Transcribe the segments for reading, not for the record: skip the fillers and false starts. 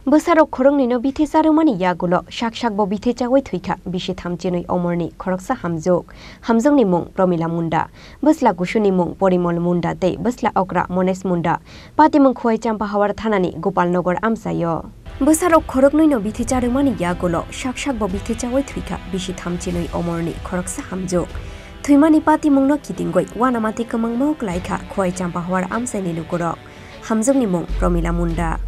Bwsarok Khorangni no Bithi Charwmani yakulo Saksak bo Bithi Chawi Thowikha Bishi Chini Omorni Khoroksa Hamjwk Hamjwkni mung Promila Munda Bwsla Kusuni mung Porimol Munda tei Bwsla Okra Mones Munda Pati mung Khoi Champa Hawar Thanani Gopalnagar Amsayo Bwsarok Khoroknwi no Bithi Charwmani yakulo Saksak bo Bithi Chawi Thowikha Bishi Chini Omorni Khoroksa Hamjwk Thuimani Pati mung no kitingoi wanamati kamang mau klaikha Khoi Champa Hawar Amsaini lukurok Hamjwkni mung Promila Munda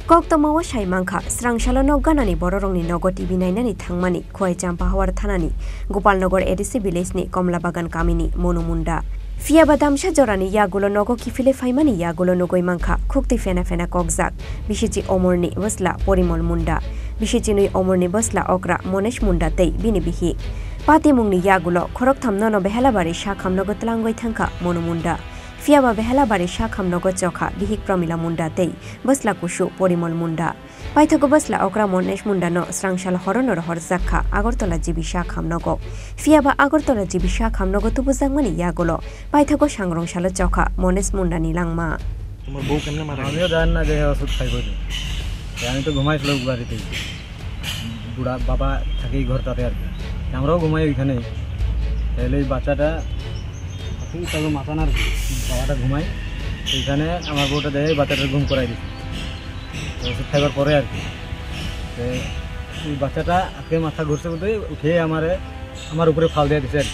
Koktamawa Shaimangkha Srangshalano Ganani Bororongni Nogo TV nainani thangmani Khoi Champa Hawar Thanani Gopalnagar ADC village ni Komla Bagan Kamini Monumunda Fia Badamsha Jorani yagulo Nogo Kifile Faimani yagulo Nogoi Mangkha Khukti Fena Fena Kokjak Bishichi Omorni Bwsla Porimol Munda Bishichi Omorni Bwsla Okra Monesh Munda tei Bini Bihi Pati mungni yagulo Khoroktham no Behalabari Shakham Nogo Tlangoi Thangkha Monumunda Fiaba Behalabari Shakham Nogo Chokha Bihik Promila Munda tei Bwsla Kushu Porimol Munda Paithago Bwsla Okra Monesh Munda no Srangshal Horonor Horjakha Agartala Jibi Shakham Nogo Fiaba Agartala Jibi Shakham Nogo Tubuzangmani yagulo Paithago Sangrongshal Chokha Monesh Munda ni langma তোমার বউ কেমনে মারা আমিও জানি না যে ওষুধ খাইব আমি তো ঘুমাইছিল বাড়িতে বুড়া বাবা থাকি ঘরটাতে আর কি আমরাও ঘুমাই ওইখানে তাহলে এই বাচ্চাটা তবে মাথানার বাবাটা ঘুমাই এইখানে আমার বউটা দেখে বাচ্চাটার ঘুম করাই দিচ্ছে ওষুধ খাইবার পরে আর কি ওই বাচ্চাটা আজকে মাথা ঘুরছে বলতে উঠে আমার উপরে ফাল দিয়ে দিচ্ছে আর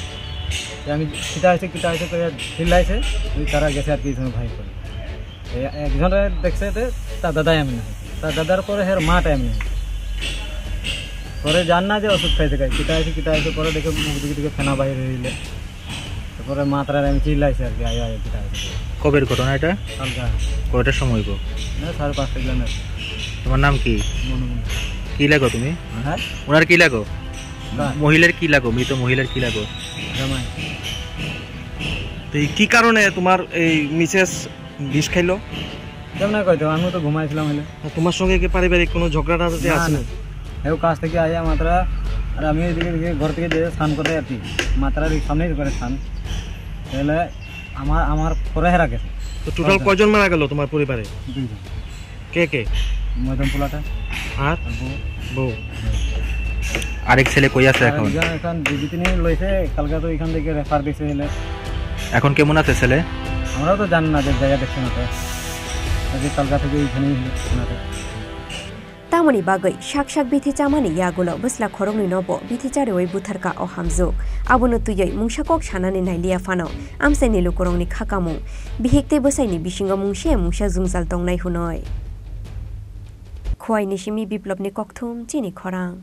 কি আমি কিটা আছে তো চিল্লাইছে ওই তারা গেছে আর কি ভাই করে একজনে দেখছে তার দাদাই এমনি তার দাদার পরে হের মাটা এমনি পরে জান না যে ওষুধ খাইছে কিটা আছে পরে দেখে মুখ দিকে ফেনা বাইরে হইলে তারপরে মাত্রার আমি চিল্লাইছে আর কি আয় কিটা আছে কবের ঘটনা এটা কালকা কয়টার সময় গো না 5:30 কিলোমিটার তোমার নাম কি কি লাগো তুমি হ্যাঁ ওনার কি লাগো মহিলার কি লাগো মৃত মহিলার কি লাগো জামাই তো কি কারণে তোমার এই মিসেস বিষ খাইলো কেমন কইতো আমি তো ঘুমাইছিলাম হলে তোমার সঙ্গে কি পারিবারিক কোনো ঝগড়া আছে না এও কাজ থেকে আয়া মাত্রা আর আমি এদিকে ঘর থেকে যে স্নান করতে আর কি মাত্রার সামনেই করে স্নান তাহলে আমার পরে হেরা গেছে তো টোটাল কয়জন মারা গেল তোমার পরিবারে দুইজন কে মদন পোলাটা আর বউ আরেক ছেলে কই আছে এখন বিভীতি নিয়ে লইছে কালকা তো এখান থেকে রেফার দিছে হলে এখন কেমন আছে ছেলে আমরাও তো জানি না যে জায়গা দেখছে না তো কালকা থেকে এইখানেই না Tamani bagai Saksak Bithi Charwmani yagulo Bwsla Khoroknwi no bo Bithi Charwmani Butharka o Hamjwk abono tuyoi mungsakok sanani nailia fano amsaini lukurongni khakamung bihikte bwsaini bisingo mungse mungsa jungjal tongnai hunoi Khoi Nishimi biplopni kokthum Chini Khorang